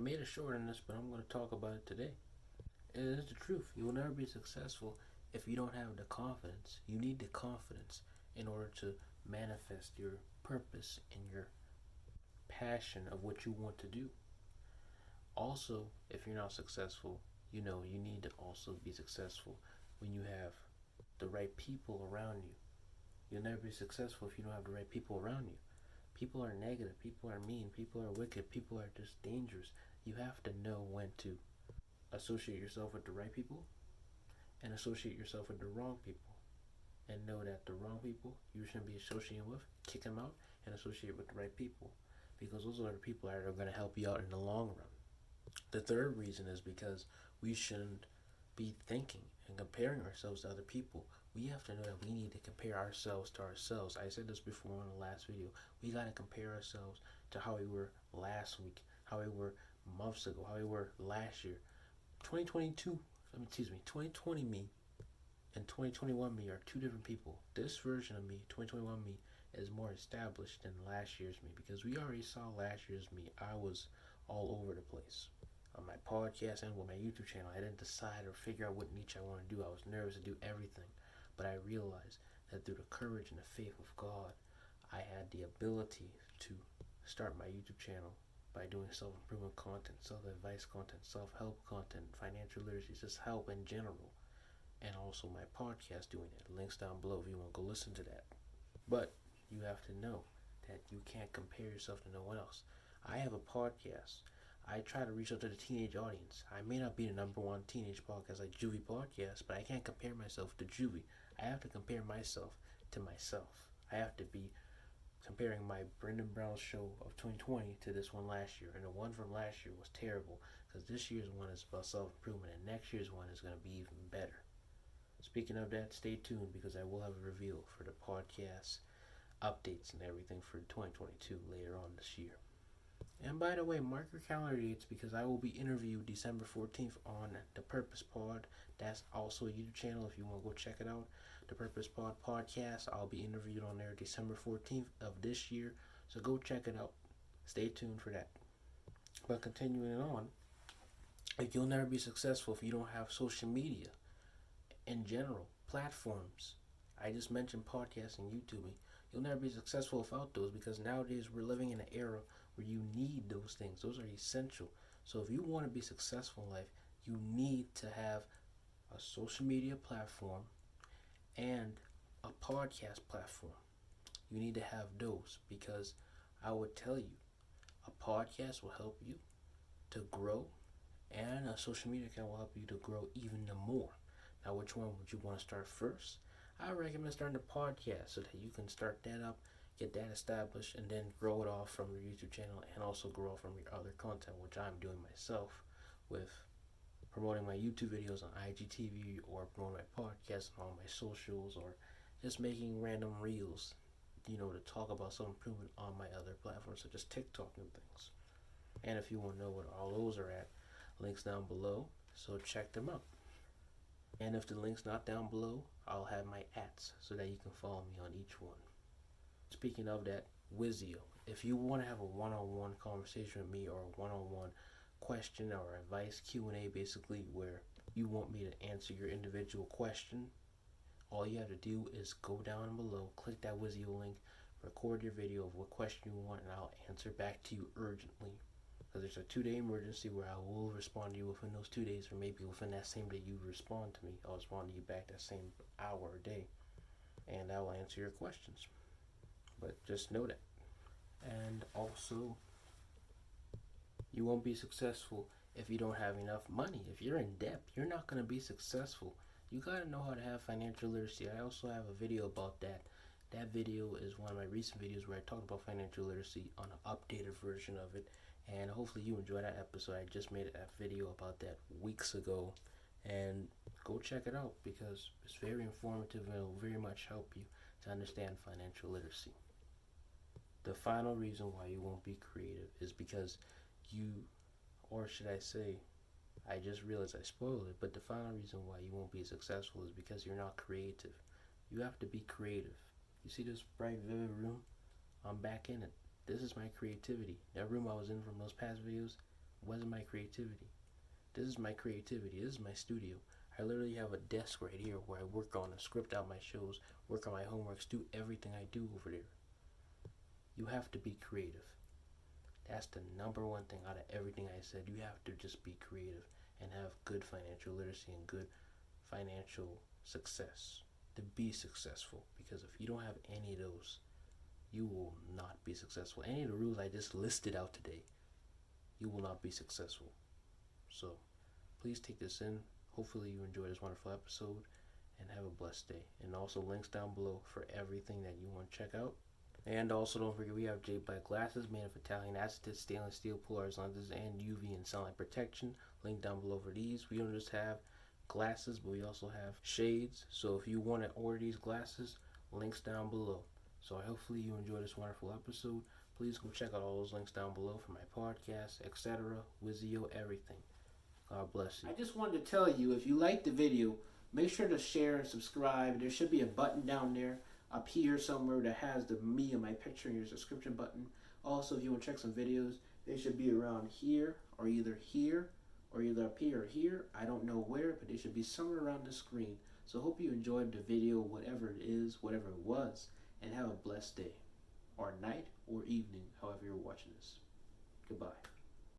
made a short on this, but I'm going to talk about it today. It is the truth. You will never be successful if you don't have the confidence. You need the confidence in order to manifest your purpose and your passion of what you want to do. Also, if you're not successful, you need to also be successful when you have the right people around you. You'll never be successful if you don't have the right people around you. People are negative, people are mean, people are wicked, people are just dangerous. You have to know when to associate yourself with the right people and associate yourself with the wrong people. And know that the wrong people you shouldn't be associating with, kick them out, and associate with the right people. Because those are the people that are going to help you out in the long run. The third reason is because we shouldn't be thinking and comparing ourselves to other people. We have to know that we need to compare ourselves to ourselves. I said this before in the last video. We got to compare ourselves to how we were last week, how we were months ago, how we were last year. 2020 me and 2021 me are two different people. This version of me, 2021 me, is more established than last year's me because we already saw last year's me. I was all over the place. On my podcast and with my YouTube channel, I didn't decide or figure out what niche I want to do. I was nervous to do everything. But I realized that through the courage and the faith of God, I had the ability to start my YouTube channel by doing self-improvement content, self-advice content, self-help content, financial literacy, just help in general. And also my podcast doing it. Links down below if you want to go listen to that. But you have to know that you can't compare yourself to no one else. I have a podcast. I try to reach out to the teenage audience. I may not be the number one teenage podcast like Juvie Podcast, but I can't compare myself to Juvie. I have to compare myself to myself. I have to be comparing my Brendan Brown show of 2020 to this one last year. And the one from last year was terrible because this year's one is about self-improvement and next year's one is going to be even better. Speaking of that, stay tuned because I will have a reveal for the podcast updates and everything for 2022 later on this year. And by the way, mark your calendar dates because I will be interviewed December 14th on The Purpose Pod. That's also a YouTube channel if you want to go check it out. The Purpose Pod podcast. I'll be interviewed on there December 14th of this year. So go check it out. Stay tuned for that. But continuing on, you'll never be successful if you don't have social media in general, platforms. I just mentioned podcasts and YouTubing. You'll never be successful without those because nowadays we're living in an era where you need those things. Those are essential. So if you want to be successful in life, you need to have a social media platform and a podcast platform. You need to have those because I would tell you a podcast will help you to grow and a social media account will help you to grow even more. Now, which one would you want to start first? I recommend starting a podcast so that you can start that up, get that established, and then grow it off from your YouTube channel and also grow off from your other content, which I'm doing myself with promoting my YouTube videos on IGTV or promoting my podcast on all my socials or just making random reels, to talk about some improvement on my other platforms such as TikTok and things. And if you want to know what all those are at, links down below, so check them out. And if the link's not down below, I'll have my @s so that you can follow me on each one. Speaking of that, Wizio. If you want to have a one-on-one conversation with me or a one-on-one question or advice Q&A basically where you want me to answer your individual question, all you have to do is go down below, click that Wizio link, record your video of what question you want, and I'll answer back to you urgently. Because it's a 2-day emergency where I will respond to you within those 2 days, or maybe within that same day you respond to me. I'll respond to you back that same hour or day, and I will answer your questions. But just know that. And also, you won't be successful if you don't have enough money. If you're in debt, you're not going to be successful. You got to know how to have financial literacy. I also have a video about that. That video is one of my recent videos where I talked about financial literacy on an updated version of it. And hopefully you enjoy that episode. I just made a video about that weeks ago. And go check it out because it's very informative and it will very much help you to understand financial literacy. The final reason why you won't be creative is because or should I say, I just realized I spoiled it, but the final reason why you won't be successful is because you're not creative. You have to be creative. You see this bright, vivid room? I'm back in it. This is my creativity. That room I was in from those past videos, Where's my creativity? This is my creativity. This is my studio. I literally have a desk right here where I work on and script out my shows, work on my homeworks, do everything I do over there. You have to be creative. That's the number one thing out of everything I said. You have to just be creative and have good financial literacy and good financial success to be successful. Because if you don't have any of those, you will not be successful. Any of the rules I just listed out today, you will not be successful. So please take this in. Hopefully you enjoyed this wonderful episode and have a blessed day. And also links down below for everything that you want to check out. And also don't forget we have J Black glasses made of Italian acetate, stainless steel, polarized lenses, and UV and sunlight protection. Link down below for these. We don't just have glasses, but we also have shades. So if you want to order these glasses, links down below. So hopefully you enjoyed this wonderful episode. Please go check out all those links down below for my podcast, etc., Wizio, everything. God bless you. I just wanted to tell you, if you liked the video, make sure to share and subscribe. There should be a button down there up here somewhere that has me and my picture and your subscription button. Also, if you want to check some videos, they should be around here or either up here or here. I don't know where, but they should be somewhere around the screen. So hope you enjoyed the video, whatever it is, whatever it was, and have a blessed day or night or evening, however you're watching this. Goodbye.